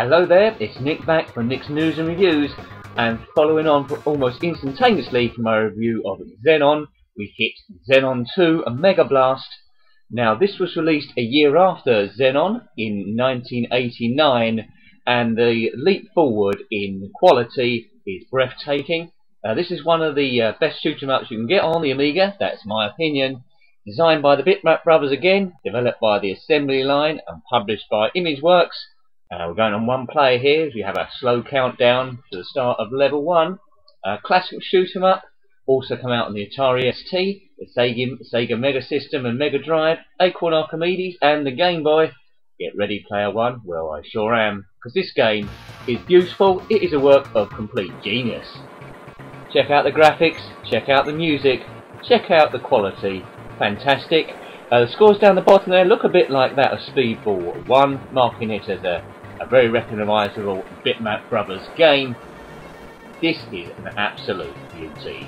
Hello there, it's Nick back from Nick's News and Reviews, and following on almost instantaneously from my review of Xenon, we hit Xenon 2, a Mega Blast. Now this was released a year after Xenon in 1989, and the leap forward in quality is breathtaking. This is one of the best shoot 'em ups you can get on the Amiga, that's my opinion. Designed by the Bitmap Brothers again, developed by the assembly line and published by Imageworks. We're going on one player here as we have a slow countdown to the start of level 1. Classic shoot 'em up, also come out on the Atari ST, the Sega Mega System and Mega Drive, Acorn Archimedes and the Game Boy. Get ready player 1, well I sure am, because this game is beautiful, it is a work of complete genius. Check out the graphics, check out the music, check out the quality, fantastic. The scores down the bottom there look a bit like that of Speedball 1, marking it as a very recognisable Bitmap Brothers game. This is an absolute beauty.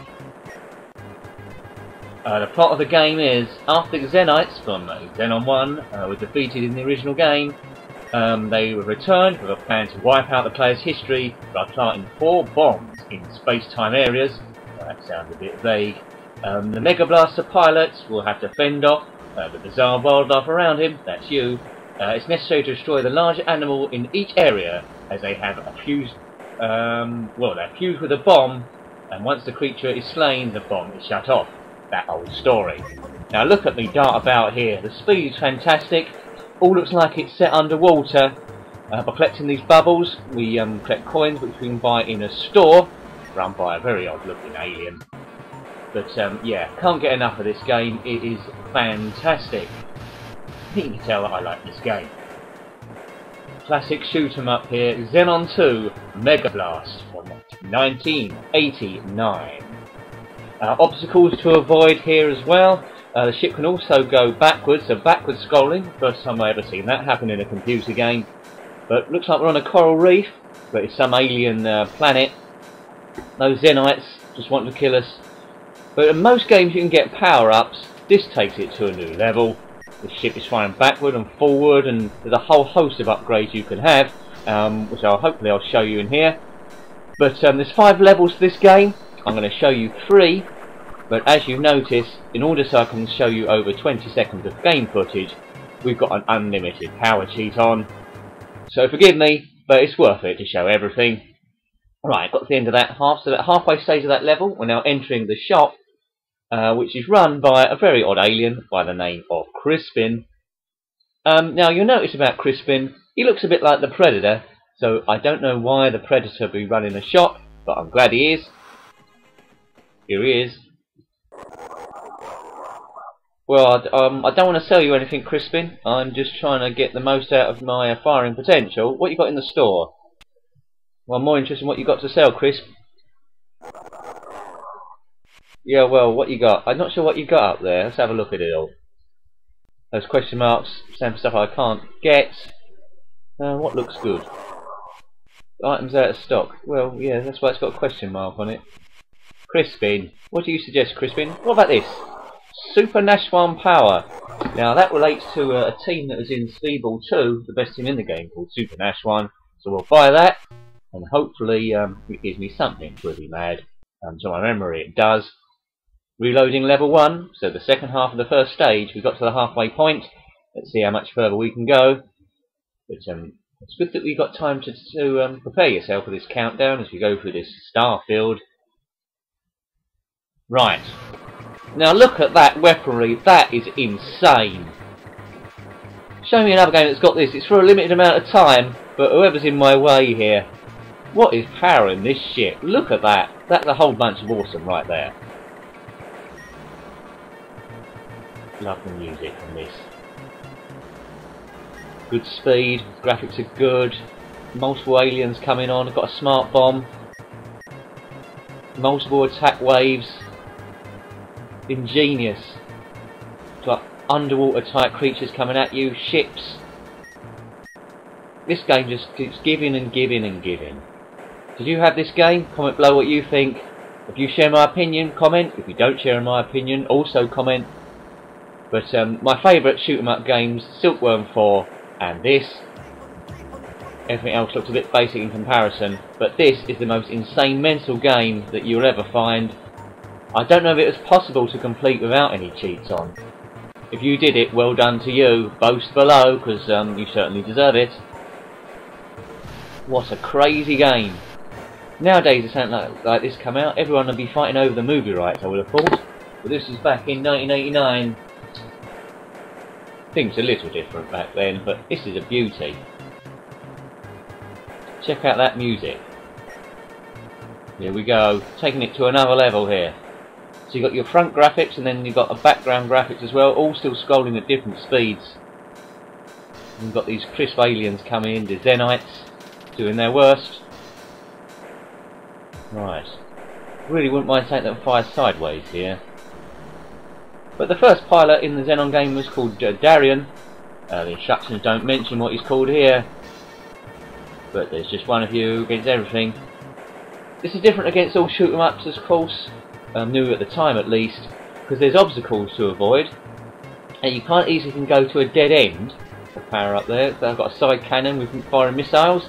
The plot of the game is, after the Xenites from Xenon 1 were defeated in the original game, they were returned with a plan to wipe out the player's history by planting 4 bombs in space-time areas. Well, that sounds a bit vague. The Mega Blaster pilots will have to fend off the bizarre wildlife around him, that's you. It's necessary to destroy the larger animal in each area, as they have a fused, they're fused with a bomb, and once the creature is slain, the bomb is shut off. That old story. Now look at me dart about here, the speed is fantastic, all looks like it's set underwater. By collecting these bubbles, we collect coins which we can buy in a store, run by a very odd looking alien. But yeah, can't get enough of this game, it is fantastic. You can tell that I like this game. Classic shoot 'em up here, Xenon 2 Mega Blast from 1989. Obstacles to avoid here as well. The ship can also go backwards, so backwards scrolling. First time I ever seen that happen in a computer game. But looks like we're on a coral reef, but it's some alien planet. Those Xenites just want to kill us. But in most games you can get power-ups. This takes it to a new level. The ship is flying backward and forward, and there's a whole host of upgrades you can have, which hopefully I'll show you in here. But there's 5 levels to this game. I'm going to show you 3, but as you notice, in order so I can show you over 20 seconds of game footage, we've got an unlimited power cheat on. So forgive me, but it's worth it to show everything. Right, got to the end of that halfway stage of that level. We're now entering the shop, which is run by a very odd alien by the name of Crispin. Now you'll notice about Crispin, he looks a bit like the Predator, so I don't know why the Predator would be running a shop, but I'm glad he is. Here he is. Well, I don't want to sell you anything, Crispin. I'm just trying to get the most out of my firing potential. What you got in the store? Well, I'm more interested in what you got to sell, Crisp. Yeah, well, what you got? I'm not sure what you got up there. Let's have a look at it all. Those question marks stand for stuff I can't get. What looks good? Items out of stock. Well, yeah, that's why it's got a question mark on it. Crispin. What do you suggest, Crispin? What about this? Super Nashwan Power. Now, that relates to a team that was in Speedball 2, the best team in the game, called Super Nashwan. So we'll buy that, and hopefully it gives me something pretty mad. To my memory, it does. Reloading level 1, so the second half of the first stage, we've got to the halfway point. Let's see how much further we can go. But it's good that we've got time to prepare yourself for this countdown as we go through this star field. Right. Now look at that weaponry, that is insane. Show me another game that's got this, it's for a limited amount of time, but whoever's in my way here. What is powering this ship? Look at that, that's a whole bunch of awesome right there. Love the music on this. Good speed, graphics are good, multiple aliens coming on, I've got a smart bomb, multiple attack waves, ingenious. It's like underwater type creatures coming at you, ships. This game just keeps giving and giving and giving. Did you have this game? Comment below what you think. If you share my opinion, comment. If you don't share my opinion, also comment. But my favourite shoot 'em up games, Silkworm 4 and this. Everything else looks a bit basic in comparison, but this is the most insane mental game that you'll ever find. I don't know if it was possible to complete without any cheats on. If you did it, well done to you. Boast below, because you certainly deserve it. What a crazy game. Nowadays, if something like this come out, everyone would be fighting over the movie rights, I would have thought. But this was back in 1989. Things a little different back then, but this is a beauty. Check out that music. Here we go, taking it to another level here. So you've got your front graphics and then you've got a background graphics as well, all still scrolling at different speeds. And you've got these crisp aliens coming in, the Xenites, doing their worst. Right. Really wouldn't mind taking them fire sideways here. But the first pilot in the Xenon game was called Darien. The instructions don't mention what he's called here. But there's just one of you against everything. This is different against all shoot 'em ups, of course. New at the time at least, because there's obstacles to avoid. And you can't easily go to a dead end. The power up there. So I've got a side cannon with firing missiles.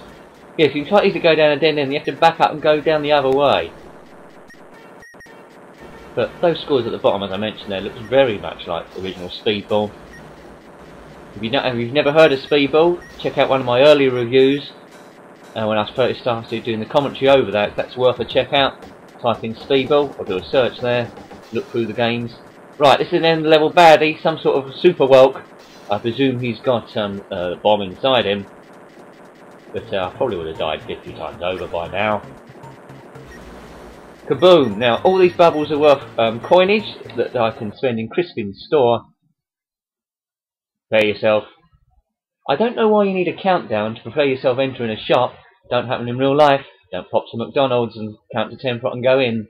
Yes, you can't easily go down a dead end. You have to back up and go down the other way. But those scores at the bottom, as I mentioned there, looks very much like the original Speedball. If you've never heard of Speedball, check out one of my earlier reviews. When I first started doing the commentary over that, that's worth a check out. Type in Speedball, or do a search there, look through the games. Right, this is an end level baddie, some sort of super woke. I presume he's got a bomb inside him. But I probably would have died 50 times over by now. Kaboom! Now, all these bubbles are worth coinage that I can spend in Crispin's store. Prepare yourself. I don't know why you need a countdown to prepare yourself entering a shop. Don't happen in real life. Don't pop to McDonald's and count to 10 and go in.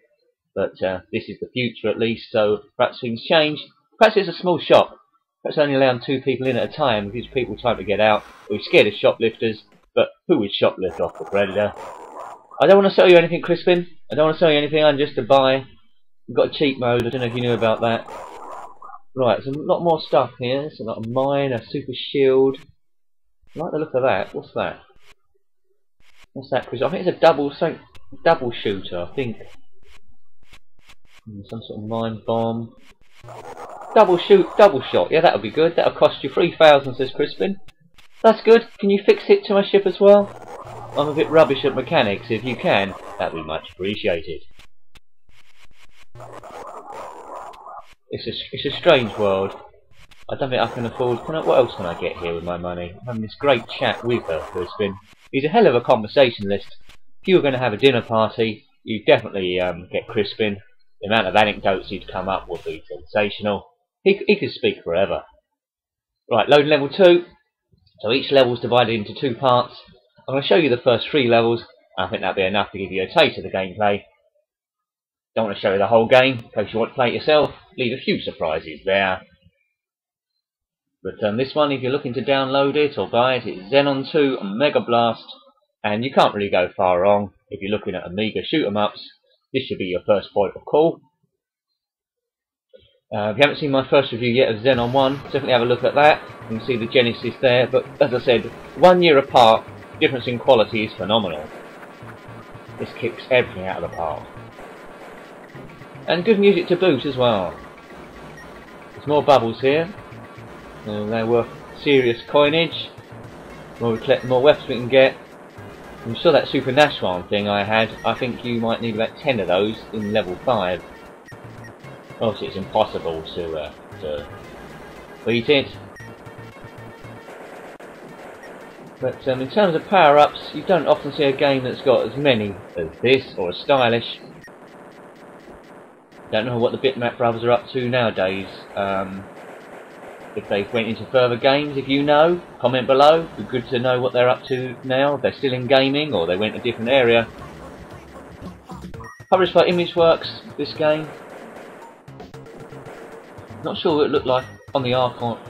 But this is the future at least, so perhaps things change. Perhaps it's a small shop. Perhaps only allowing 2 people in at a time, gives people time to get out. We're scared of shoplifters, but who would shoplift off the predator? I don't want to sell you anything, Crispin. I don't want to sell you anything, I'm just to buy. We've got a cheat mode, I don't know if you knew about that. Right, there's a lot more stuff here. There's a lot of mine, a super shield. I like the look of that. What's that? What's that, Chris? I think it's a double shooter, I think. Some sort of mine bomb. Double shot. Yeah, that'll be good. That'll cost you 3,000, says Crispin. That's good. Can you fix it to my ship as well? I'm a bit rubbish at mechanics. If you can, that'd be much appreciated. It's a strange world. I don't think I can afford... what else can I get here with my money? I'm having this great chat with Crispin. He's a hell of a conversationalist. If you were going to have a dinner party, you'd definitely get Crispin. The amount of anecdotes he'd come up would be sensational. He could speak forever. Right, loading level 2. So each level's divided into 2 parts. I'm going to show you the first 3 levels. I think that'll be enough to give you a taste of the gameplay. Don't want to show you the whole game, in case you want to play it yourself. Leave a few surprises there. But this one, if you're looking to download it or buy it, it's Xenon 2 Mega Blast. And you can't really go far wrong if you're looking at Amiga shoot 'em ups. This should be your first point of call. If you haven't seen my first review yet of Xenon 1, definitely have a look at that. You can see the genesis there. But as I said, 1 year apart, difference in quality is phenomenal. This kicks everything out of the park. And good music to boot as well. There's more bubbles here. They're worth serious coinage. More weapons we can get. I'm sure that Super Nashwan thing I had, I think you might need about 10 of those in level 5. Obviously it's impossible to beat it. But in terms of power-ups, you don't often see a game that's got as many as this, or as stylish. Don't know what the Bitmap Brothers are up to nowadays. If they've went into further games, if you know, comment below. It'd be good to know what they're up to now. If they're still in gaming or they went a different area. Published by ImageWorks, this game. Not sure what it looked like on the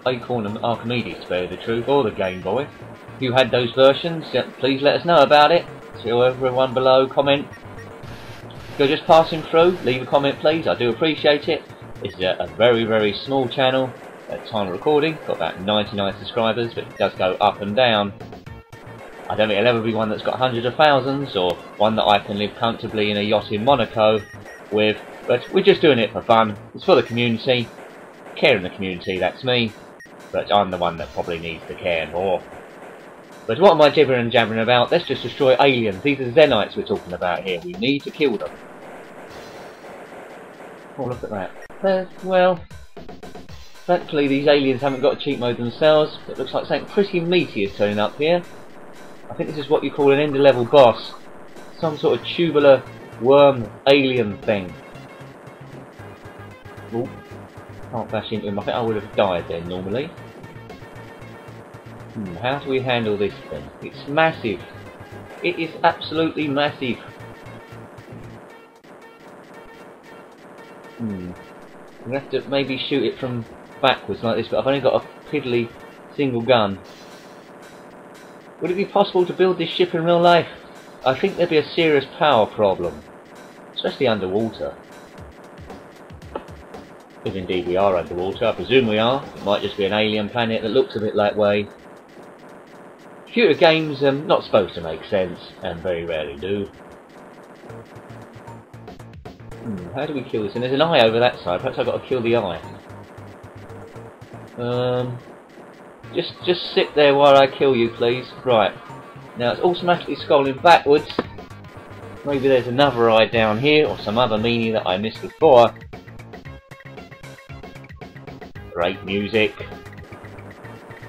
Acorn and Archimedes, to tell you the truth, or the Game Boy. If you had those versions, please let us know about it. So everyone below, comment. If you're just passing through, leave a comment please, I do appreciate it. This is a very, very small channel. At time of recording, got about 99 subscribers, but it does go up and down. I don't think it'll ever be one that's got hundreds of thousands, or one that I can live comfortably in a yacht in Monaco with, but we're just doing it for fun. It's for the community. Care in the community, that's me, but I'm the one that probably needs to care more. But what am I jibbering and jabbering about? Let's just destroy aliens. These are Xenites we're talking about here. We need to kill them. Oh, look at that. Well, thankfully these aliens haven't got a cheat mode themselves. It looks like something pretty meaty is turning up here. I think this is what you call an end-level boss. Some sort of tubular worm alien thing. Oh, can't bash into him. I think I would have died then normally. How do we handle this thing? It's massive. It is absolutely massive. We have to maybe shoot it from backwards like this, but I've only got a piddly single gun. Would it be possible to build this ship in real life? I think there'd be a serious power problem, especially underwater. If indeed we are underwater, I presume we are. It might just be an alien planet that looks a bit that way. Computer games not supposed to make sense, and very rarely do. How do we kill this? And there's an eye over that side. Perhaps I've got to kill the eye. Just sit there while I kill you, please. Right. Now it's automatically scrolling backwards. Maybe there's another eye down here, or some other meaning that I missed before. Great music.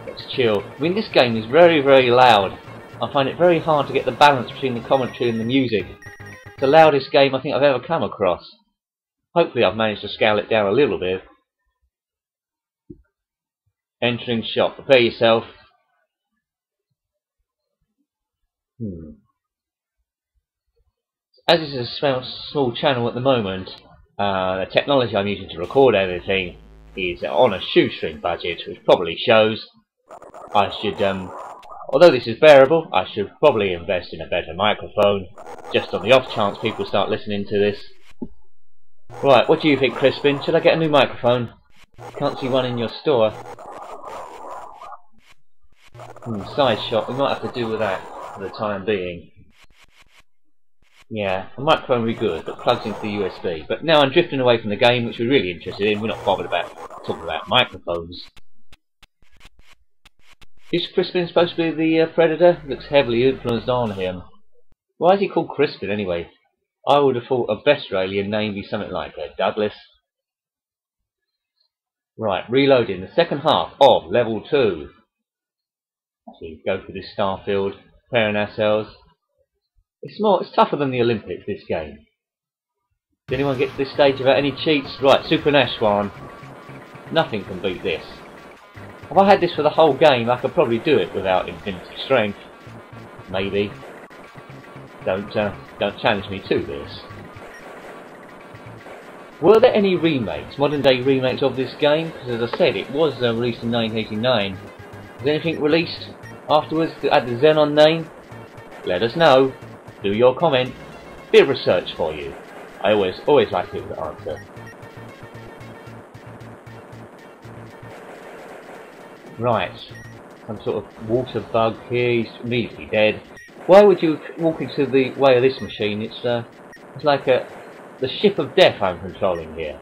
Let's chill. I mean, this game is very, very loud. I find it very hard to get the balance between the commentary and the music. It's the loudest game I think I've ever come across. Hopefully I've managed to scale it down a little bit. Entering shop. Prepare yourself. As this is a small channel at the moment, the technology I'm using to record everything is on a shoestring budget, which probably shows. I should, although this is bearable, I should probably invest in a better microphone, just on the off chance people start listening to this. Right, what do you think, Crispin? Should I get a new microphone? Can't see one in your store. Side shot, we might have to do with that for the time being. Yeah, a microphone would be good, but plugs into the USB. But now I'm drifting away from the game, which we're really interested in. We're not bothered about talking about microphones. Is Crispin supposed to be the Predator? Looks heavily influenced on him. Why is he called Crispin anyway? I would have thought a better alien name would be something like Douglas. Right, reloading the second half of level 2. So we go for this starfield, preparing ourselves. It's tougher than the Olympics, this game. Did anyone get to this stage without any cheats? Right, Super Nashwan. Nothing can beat this. If I had this for the whole game, I could probably do it without infinity strength. Maybe. Don't challenge me to this. Were there any remakes, modern day remakes of this game? Because as I said, it was released in 1989. Was anything released afterwards that had the Xenon name? Let us know. Do your comment. Bit of research for you. I always like people to answer. Right. Some sort of water bug here. He's immediately dead. Why would you walk into the way of this machine? It's like the ship of death I'm controlling here.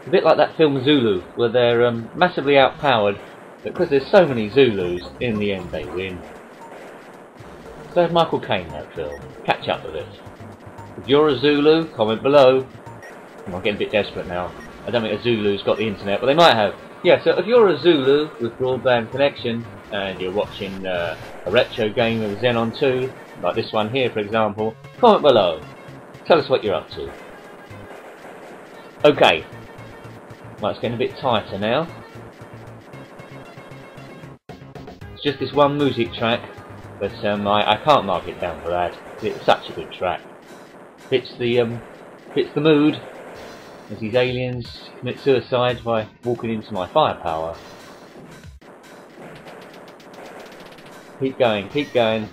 A bit like that film Zulu, where they're massively outpowered, but because there's so many Zulus, in the end they win. So had Michael Caine that film. Catch up with it. If you're a Zulu, comment below. I'm getting a bit desperate now. I don't think a Zulu's got the internet, but they might have. Yeah, so if you're a Zulu with broadband connection and you're watching a retro game of Xenon 2, like this one here for example, comment below. Tell us what you're up to. Okay. Well, it's getting a bit tighter now. It's just this one music track, but I can't mark it down for that. It's such a good track. Fits the mood as these aliens commit suicide by walking into my firepower. Keep going, keep going.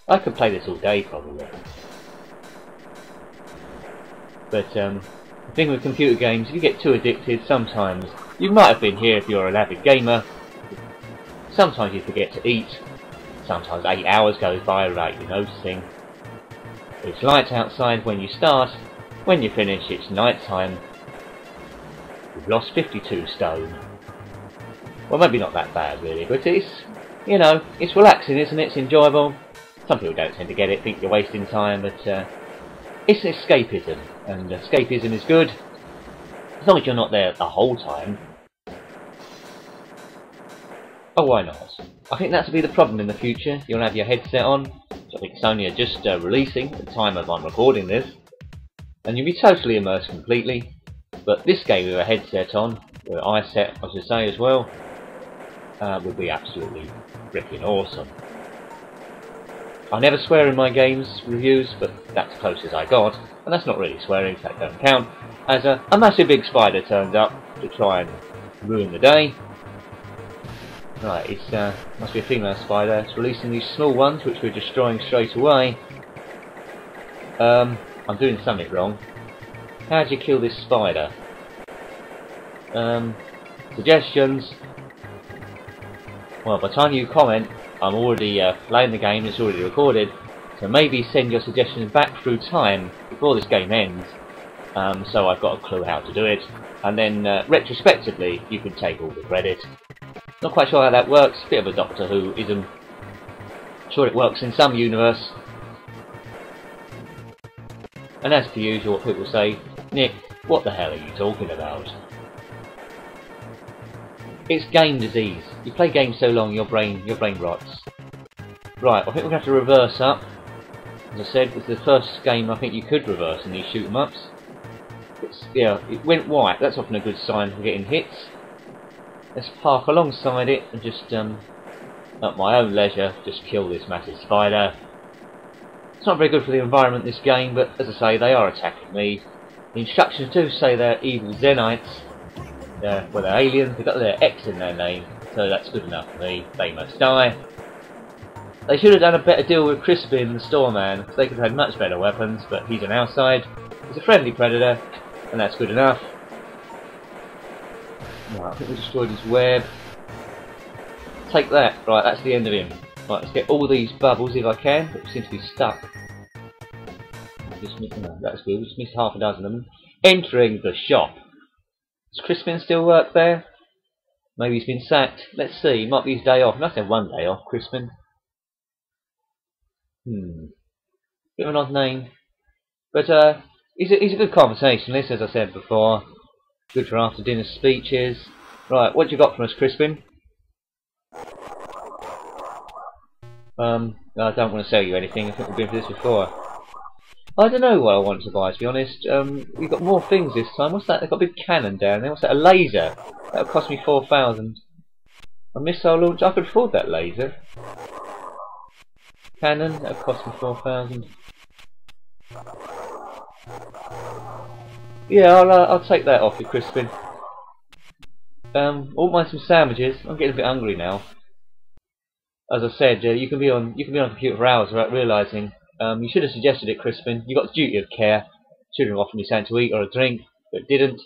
I could play this all day probably. But the thing with computer games, if you get too addicted, sometimes you might have been here if you're an avid gamer. sometimes you forget to eat, sometimes 8 hours goes by without you noticing. It's light outside when you start, when you finish it's night time. You've lost 52 stone. Well, maybe not that bad really, but it's, you know, it's relaxing, isn't it? It's enjoyable. Some people don't tend to get it, think you're wasting time, but it's escapism, and escapism is good, as long as you're not there the whole time. Oh, why not? I think that'll be the problem in the future. You'll have your headset on, which I think Sony are just releasing at the time of I'm recording this, and you'll be totally immersed completely. But this game with a headset on, with eye set I should say as well, would be absolutely freaking awesome. I never swear in my games reviews, but that's as close as I got, and that's not really swearing, so that don't count, as a massive big spider turns up to try and ruin the day. Right, it's must be a female spider. It's releasing these small ones, which we're destroying straight away. I'm doing something wrong. How do you kill this spider? Suggestions. Well, by the time you comment, I'm already playing the game. It's already recorded. So maybe send your suggestions back through time before this game ends. So I've got a clue how to do it, and then retrospectively you can take all the credit. Not quite sure how that works, bit of a Doctor Who-ism. Sure it works in some universe. And as per usual, what people say, Nick, what the hell are you talking about? It's game disease. You play games so long, your brain rots. Right, I think we're going to have to reverse up. As I said, it's the first game I think you could reverse in these shoot-em-ups. Yeah, it went white, that's often a good sign for getting hits. Let's park alongside it and just, at my own leisure, just kill this massive spider. It's not very good for the environment, this game, but as I say, they are attacking me. The instructions do say they're evil Xenites. Well, they're aliens, they've got their X in their name, so that's good enough for me. They must die. They should have done a better deal with Crispin, the storeman, because they could have had much better weapons, but he's on our side. He's a friendly predator, and that's good enough. Right, I think we destroyed his web. Take that. Right, that's the end of him. Right, let's get all these bubbles if I can, but we seem to be stuck. No, that's good, we just missed half a dozen of them. Entering the shop. Does Crispin still work there? Maybe he's been sacked. Let's see, might be his day off. He must have one day off, Crispin. Bit of an odd name. But he's a good conversationalist, as I said before. Good for after dinner speeches. Right, what you got from us, Crispin? I don't want to sell you anything. I think we've been through this before. I don't know what I want to buy, to be honest. We've got more things this time. What's that? They've got a big cannon down there. What's that? A laser. That'll cost me 4,000. A missile launcher. I could afford that laser. Cannon. That'll cost me 4,000. Yeah, I'll take that off you, Crispin. Won't mind some sandwiches. I'm getting a bit hungry now. As I said, you can be on a computer for hours without realising. You should have suggested it, Crispin. You got the duty of care. Should have offered me something to eat or a drink, but didn't.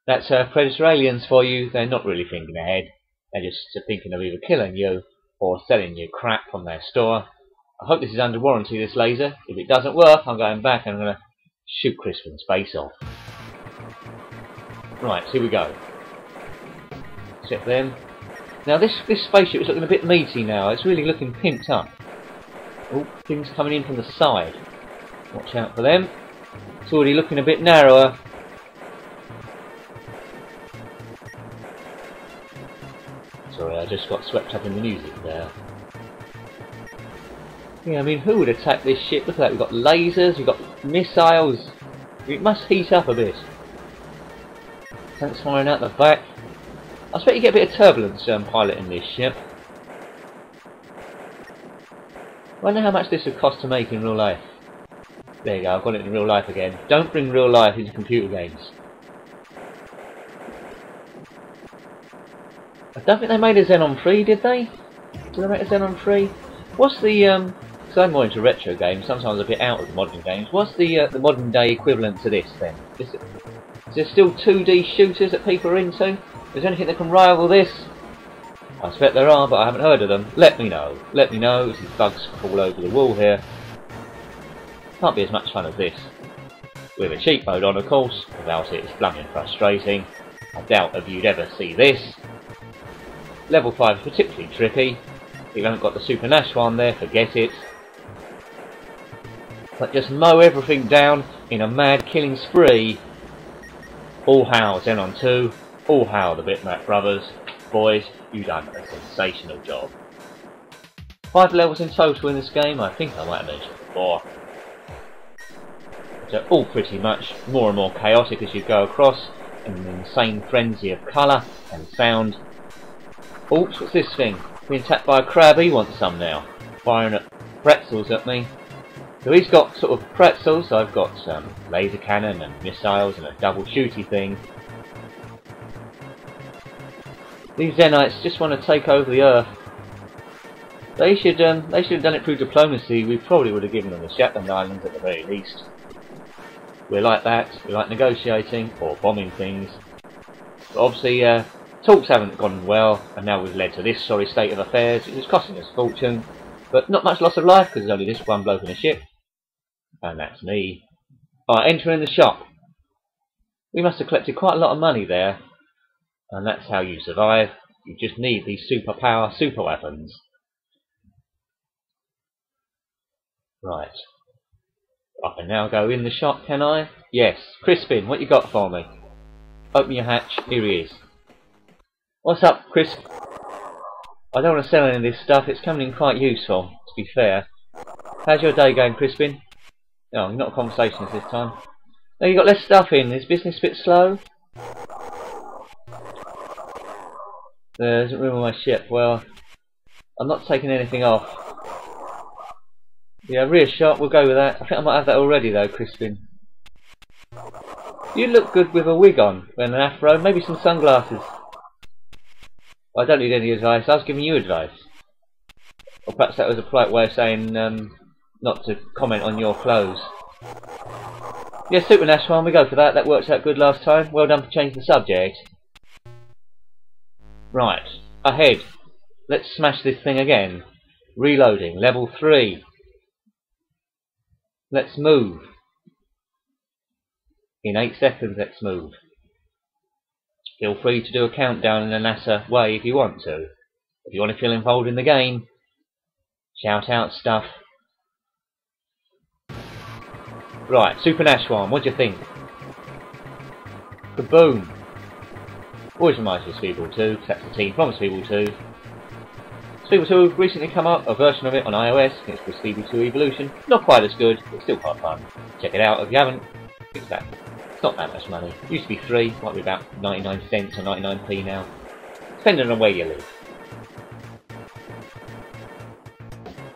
That's predator aliens for you. They're not really thinking ahead. They're just thinking of either killing you or selling you crap from their store. I hope this is under warranty, this laser. If it doesn't work, I'm going back and I'm going to shoot Crispin's face off. Right, here we go. Set them. Now this spaceship is looking a bit meaty now. It's really looking pimped up. Oh, things coming in from the side. Watch out for them. It's already looking a bit narrower. Sorry, I just got swept up in the music there. Yeah, I mean, who would attack this ship? Look at that, we've got lasers, we've got missiles. It must heat up a bit. Tanks firing out the back. I expect you get a bit of turbulence piloting this ship. I wonder how much this would cost to make in real life. There you go, I've got it in real life again. Don't bring real life into computer games. I don't think they made a Xenon 3, did they? Did they make a Xenon 3? What's the, because I'm more into retro games, sometimes a bit out of the modern games. What's the modern day equivalent to this then? Is there still 2D shooters that people are into? Is there anything that can rival this? I expect there are, but I haven't heard of them. Let me know. Let me know. There's bugs all over the wall here. Can't be as much fun as this. With a cheat mode on, of course. Without it, it's blooming frustrating. I doubt if you'd ever see this. Level 5 is particularly tricky. If you haven't got the Super Nash one there, forget it. But just mow everything down in a mad killing spree. All hail Xenon 2. All hail the Bitmap Brothers. Boys, you've done a sensational job. 5 levels in total in this game. I think I might have mentioned before. They're all pretty much more and more chaotic as you go across, in an insane frenzy of colour and sound. Oops, what's this thing? Being attacked by a crab, he wants some now. Firing at pretzels at me. So he's got sort of pretzels, I've got some laser cannon and missiles and a double shooty thing. These Xenites just want to take over the Earth. They should have done it through diplomacy. We probably would have given them the Shetland Islands at the very least. We're like that. We like negotiating or bombing things. But obviously, talks haven't gone well, and now we've led to this sorry state of affairs, which is costing us a fortune. But not much loss of life, because there's only this one bloke in a ship. And that's me. Alright, entering the shop. We must have collected quite a lot of money there. And that's how you survive. You just need these superpower super weapons. Right. I can now go in the shop, can I? Yes. Crispin, what you got for me? Open your hatch. Here he is. What's up, Crisp? I don't want to sell any of this stuff. It's coming in quite useful, to be fair. How's your day going, Crispin? No, not a conversationalist this time. No, you got less stuff in. Is business a bit slow? There isn't room on my ship. Well, I'm not taking anything off. Yeah, rear shot, we'll go with that. I think I might have that already though, Crispin. You look good with a wig on, and an afro, maybe some sunglasses. I don't need any advice, I was giving you advice. Or perhaps that was a polite way of saying not to comment on your clothes. Yeah, Super Nash one, we go for that. That worked out good last time. Well done for changing the subject. Right, ahead. Let's smash this thing again. Reloading, level 3. Let's move. In 8 seconds, let's move. Feel free to do a countdown in a NASA way if you want to. If you want to feel involved in the game, shout out stuff. Right, Super Nash one, what do you think? Kaboom! Always reminds me of Speedball 2, because that's the team from Speedball 2. Speedball 2 recently come up, a version of it on iOS. It's called Speedball 2 Evolution. Not quite as good, but still quite fun. Check it out if you haven't. It's not that much money. It used to be 3, might be about 99 cents or 99p now, depending on where you live.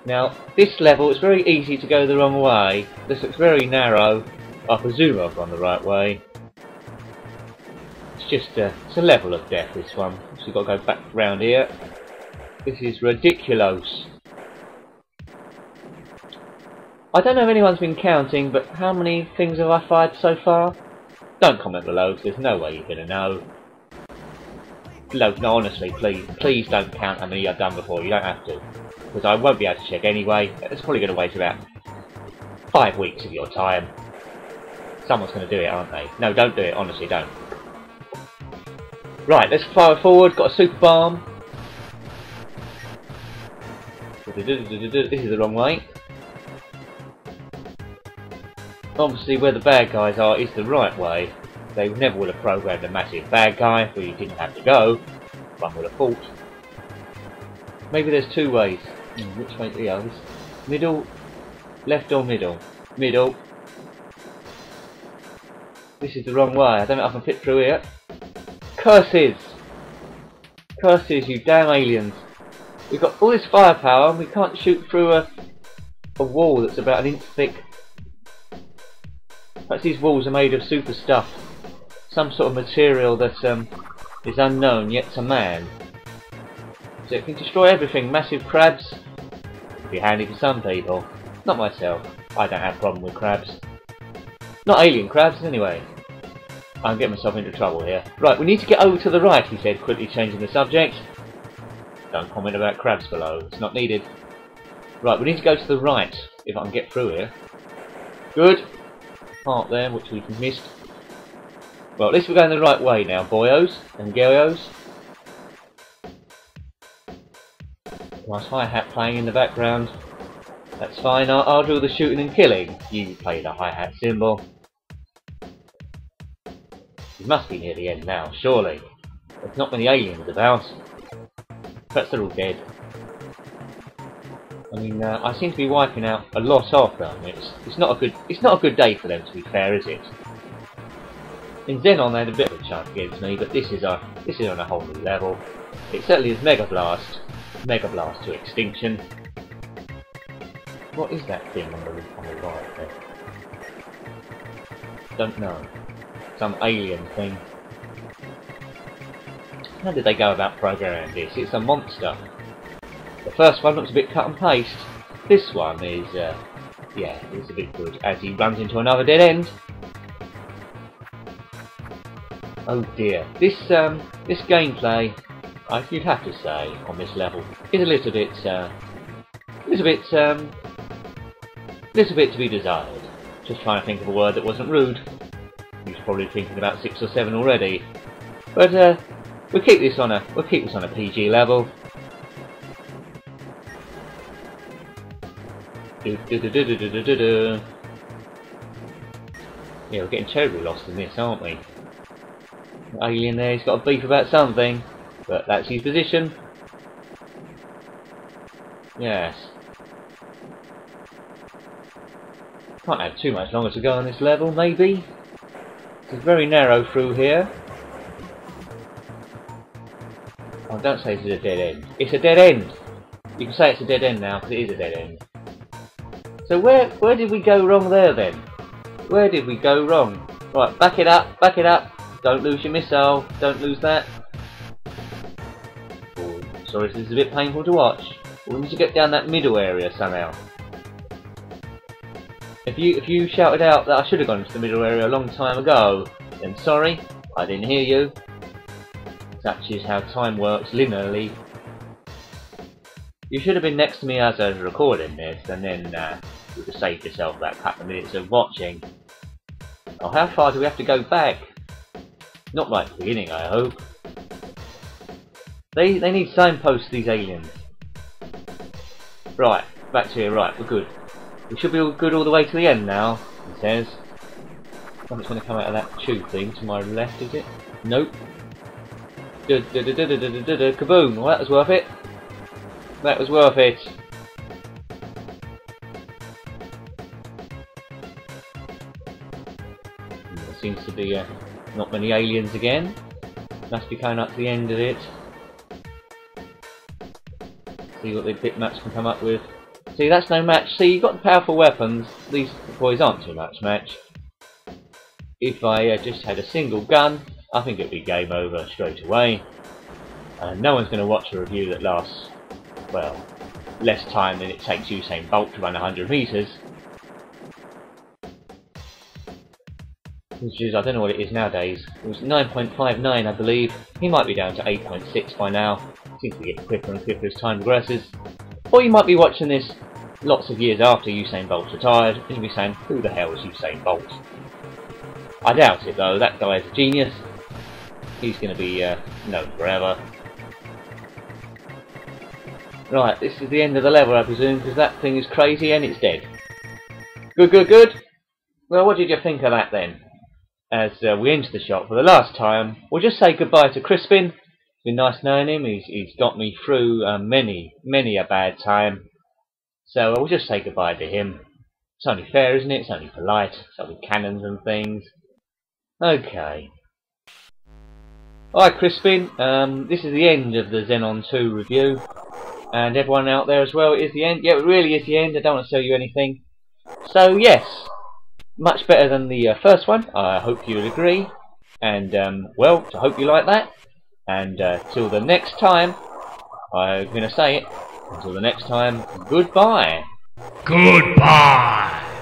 Now, this level, it's very easy to go the wrong way. This looks very narrow. I presume I've gone the right way. It's just it's a level of death, this one. So you've got to go back round here. This is ridiculous. I don't know if anyone's been counting, but how many things have I fired so far? Don't comment below, because there's no way you're going to know. No, honestly, please don't count how many I've done before. You don't have to. Because I won't be able to check anyway. It's probably going to waste about 5 weeks of your time. Someone's going to do it, aren't they? No, don't do it. Honestly, don't. Right, let's fire forward. Got a super bomb. This is the wrong way. Obviously, where the bad guys are is the right way. They never would have programmed a massive bad guy where you didn't have to go. One would have thought. Maybe there's 2 ways. Which way? Yeah, middle, left or middle? Middle. This is the wrong way. I don't know if I can fit through here. Curses! Curses, you damn aliens! We've got all this firepower and we can't shoot through a wall that's about an inch thick. Perhaps these walls are made of super stuff. Some sort of material that is unknown yet to man. So it can destroy everything. Massive crabs. It'd be handy for some people. Not myself. I don't have a problem with crabs. Not alien crabs anyway. I'm getting myself into trouble here. Right, we need to get over to the right, he said, quickly changing the subject. Don't comment about crabs below, it's not needed. Right, we need to go to the right, if I can get through here. Good. Part there, which we've missed. Well, at least we're going the right way now, boyos and girls. Nice hi-hat playing in the background. That's fine, I'll do the shooting and killing. You play the hi-hat symbol. We must be near the end now, surely. There's not many aliens about. Perhaps they're all dead. I mean, I seem to be wiping out a lot of them. It's not a good day for them, to be fair, is it? In Xenon they had a bit of a chance against me, but this is on a whole new level. It certainly is Mega Blast to extinction. What is that thing on the right there? Don't know. Some alien thing. How did they go about programming this? It's a monster. The first one looks a bit cut and paste. This one is, yeah, it's a bit good. As he runs into another dead end. Oh dear. This gameplay, you'd have to say, on this level, is a little bit to be desired. Just trying to think of a word that wasn't rude. He was probably thinking about 6 or 7 already. But we'll keep this on a PG level. Yeah, we're getting terribly lost in this, aren't we? The alien there, he's got a beef about something, but that's his position. Yes. Can't have too much longer to go on this level, maybe. It's very narrow through here. Oh, don't say it's a dead end. It's a dead end! You can say it's a dead end now, because it is a dead end. So where did we go wrong there then? Where did we go wrong? Right, back it up, back it up. Don't lose your missile, don't lose that. Oh, sorry, this is a bit painful to watch. We need to get down that middle area somehow. If you shouted out that I should have gone into the middle area a long time ago, then sorry, I didn't hear you. Such is how time works linearly. You should have been next to me as I was recording this, and then you would have saved yourself that couple of minutes of watching. Oh, how far do we have to go back? Not right at the beginning, I hope. They need signposts, these aliens. Right, back to here, right, we're good. We should be all good all the way to the end now, he says. Something's going to come out of that tube thing to my left, is it? Nope. Kaboom! Well, that was worth it. That was worth it. There seems to be not many aliens again. Must be coming up to the end of it. See what the bitmaps can come up with. See, that's no match. See, you've got the powerful weapons. These boys aren't too much match. If I just had a single gun, I think it'd be game over straight away. And no one's going to watch a review that lasts, well, less time than it takes Usain Bolt to run 100 meters. Which is, I don't know what it is nowadays. It was 9.59, I believe. He might be down to 8.6 by now. Seems to get quicker and quicker as time progresses. Or you might be watching this lots of years after Usain Bolt's retired, and you'll be saying, who the hell is Usain Bolt? I doubt it though, that guy is a genius. He's going to be known forever. Right, this is the end of the level I presume, because that thing is crazy and it's dead. Good, good, good. Well, what did you think of that then? As we enter the shop for the last time, we'll just say goodbye to Crispin. It's been nice knowing him, he's got me through many a bad time. So we'll just say goodbye to him. It's only fair, isn't it? It's only polite, it's only cannons and things. Okay. Alright Crispin, this is the end of the Xenon 2 review. And everyone out there as well, it is the end. Yeah, it really is the end, I don't want to sell you anything. So yes, much better than the first one, I hope you would agree. And well, I hope you like that. And till the next time, I'm going to say it, until the next time, goodbye. Goodbye.